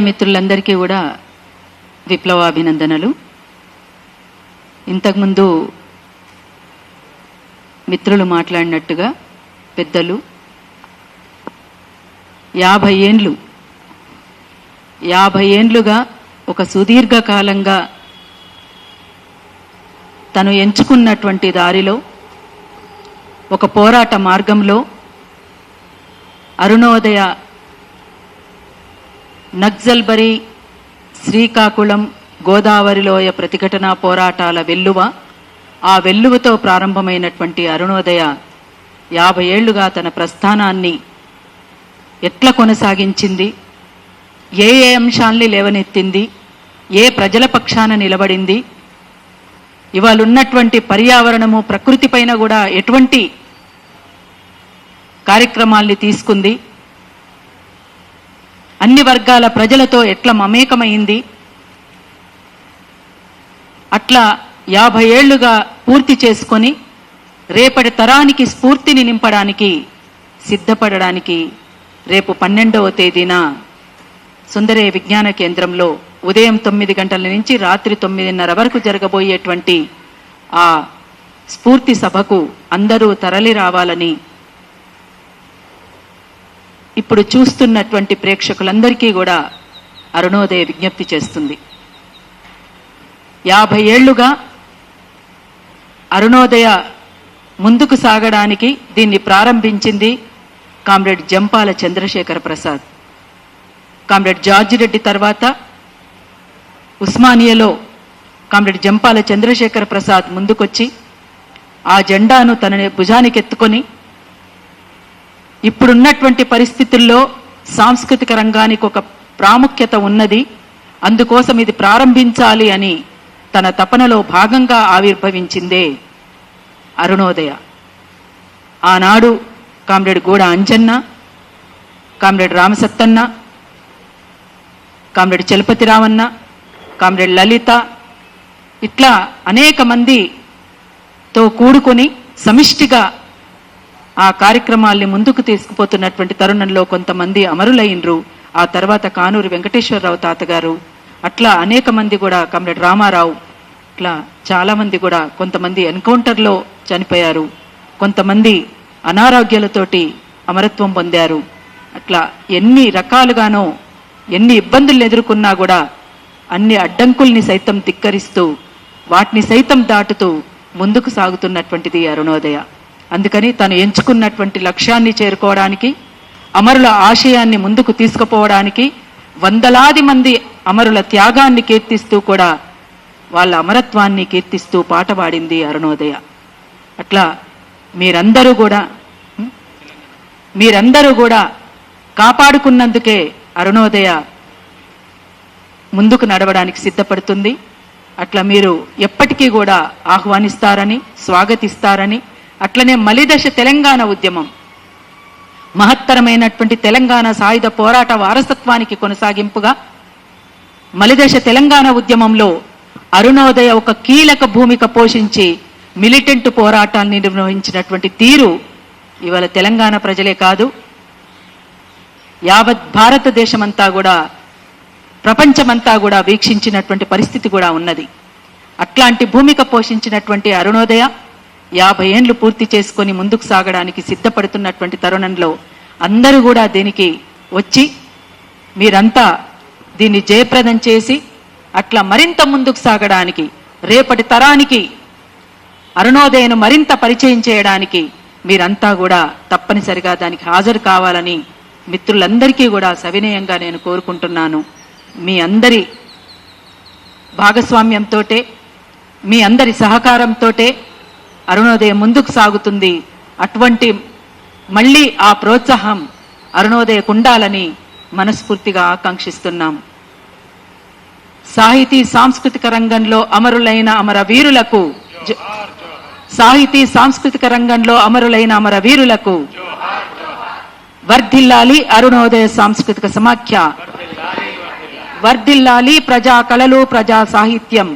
మిత్రులందరికీ కూడా విప్లవాభినందనలు. ఇంతకుముందు మిత్రులు మాట్లాడినట్టుగా పెద్దలు 50 ఏండ్లుగా ఒక సుదీర్ఘకాలంగా తను ఎంచుకున్నటువంటి దారిలో ఒక పోరాట మార్గంలో అరుణోదయ నక్సల్బరీ, శ్రీకాకుళం, గోదావరిలోయ ప్రతిఘటనా పోరాటాల వెల్లువ, ఆ వెల్లువతో ప్రారంభమైనటువంటి అరుణోదయ 50 ఏళ్లుగా తన ప్రస్థానాన్ని ఎట్లా కొనసాగించింది, ఏ అంశాల్ని లేవనెత్తింది, ఏ ప్రజల పక్షాన నిలబడింది, ఇవాళ ఉన్నటువంటి పర్యావరణము ప్రకృతి పైన కూడా ఎటువంటి కార్యక్రమాల్ని తీసుకుంది, అన్ని వర్గాల ప్రజలతో ఎట్లా మమేకమైంది, అట్లా 50 ఏళ్లుగా పూర్తి చేసుకొని రేపటి తరానికి స్ఫూర్తిని నింపడానికి సిద్ధపడడానికి రేపు 12వ తేదీన సుందరయ్య విజ్ఞాన కేంద్రంలో ఉదయం 9 గంటల నుంచి రాత్రి 9:30 వరకు జరగబోయేటువంటి ఆ స్ఫూర్తి సభకు అందరూ తరలి రావాలని ఇప్పుడు చూస్తున్నటువంటి ప్రేక్షకులందరికీ కూడా అరుణోదయ విజ్ఞప్తి చేస్తుంది. 50 ఏళ్లుగా అరుణోదయ ముందుకు సాగడానికి దీన్ని ప్రారంభించింది comrade Jampala Chandrasekhara Prasad. Comrade George Reddy తర్వాత ఉస్మానియాలో కామ్రేడ్ జంపాల చంద్రశేఖర ప్రసాద్ ముందుకొచ్చి ఆ జెండాను తన భుజానికెత్తుకొని ఇప్పుడున్నటువంటి పరిస్థితుల్లో సాంస్కృతిక రంగానికి ఒక ప్రాముఖ్యత ఉన్నది, అందుకోసం ఇది ప్రారంభించాలి అని తన తపనలో భాగంగా ఆవిర్భవించిందే అరుణోదయ. ఆనాడు కామ్రేడ్ గూడ అంజన్న, కామ్రేడ్ రామసత్తన్న, కామ్రేడ్ చలపతిరామన్న, కామ్రేడ్ లలిత, ఇట్లా అనేక మందితో కూడుకొని సమిష్టిగా ఆ కార్యక్రమాల్ని ముందుకు తీసుకుపోతున్నటువంటి తరుణంలో కొంతమంది అమరులైనరు. ఆ తర్వాత కానూరు వెంకటేశ్వరరావు తాతగారు, అట్లా అనేక మంది కూడా, కామ్రేడ్ రామారావు, అట్లా చాలా మంది కూడా, కొంతమంది ఎన్కౌంటర్లో చనిపోయారు, కొంతమంది అనారోగ్యాలతోటి అమరత్వం పొందారు. అట్లా ఎన్ని రకాలుగానో ఎన్ని ఇబ్బందులు ఎదుర్కొన్నా కూడా అన్ని అడ్డంకుల్ని సైతం ధిక్కరిస్తూ వాటిని సైతం దాటుతూ ముందుకు సాగుతున్నటువంటిది అరుణోదయ. అందుకని తను ఎంచుకున్నటువంటి లక్ష్యాన్ని చేరుకోవడానికి, అమరుల ఆశయాన్ని ముందుకు తీసుకుపోవడానికి, వందలాది మంది అమరుల త్యాగాన్ని కీర్తిస్తూ కూడా వాళ్ళ అమరత్వాన్ని కీర్తిస్తూ పాట పాడింది అరుణోదయ. అట్లా మీరందరూ కూడా కాపాడుకున్నందుకే అరుణోదయ ముందుకు నడవడానికి సిద్ధపడుతుంది. అట్లా మీరు ఎప్పటికీ కూడా ఆహ్వానిస్తారని, స్వాగతిస్తారని, అట్లనే మలిదశ తెలంగాణ ఉద్యమం మహత్తరమైనటువంటి తెలంగాణ సాయుధ పోరాట వారసత్వానికి కొనసాగింపుగా మలిదశ తెలంగాణ ఉద్యమంలో అరుణోదయ ఒక కీలక భూమిక పోషించి మిలిటెంట్ పోరాటాన్ని నిర్వహించినటువంటి తీరు ఇవాళ తెలంగాణ ప్రజలే కాదు, యావత్ భారతదేశమంతా కూడా, ప్రపంచమంతా కూడా వీక్షించినటువంటి పరిస్థితి కూడా ఉన్నది. అట్లాంటి భూమిక పోషించినటువంటి అరుణోదయ 50 ఏండ్లు పూర్తి చేసుకొని ముందుకు సాగడానికి సిద్ధపడుతున్నటువంటి తరుణంలో అందరూ కూడా దీనికి వచ్చి మీరంతా దీన్ని జయప్రదం చేసి అట్లా మరింత ముందుకు సాగడానికి, రేపటి తరానికి అరుణోదయను మరింత పరిచయం చేయడానికి మీరంతా కూడా తప్పనిసరిగా దానికి హాజరు కావాలని మిత్రులందరికీ కూడా సవినయంగా నేను కోరుకుంటున్నాను. మీ అందరి భాగస్వామ్యంతో, మీ అందరి సహకారంతో అరుణోదయం ముందుకు సాగుతుంది. అటువంటి మళ్ళీ ఆ ప్రోత్సాహం అరుణోదయకు ఉండాలని మనస్ఫూర్తిగా ఆకాంక్షిస్తున్నాం. సాహితీ సాంస్కృతిక రంగంలో అమరులైన అమరవీరులకు, సాహితీ సాంస్కృతిక రంగంలో అమరులైన అమరవీరులకు వర్ధిల్లాలి అరుణోదయ సాంస్కృతిక సమాఖ్య, వర్ధిల్లాలి ప్రజా కళలు, ప్రజా సాహిత్యం.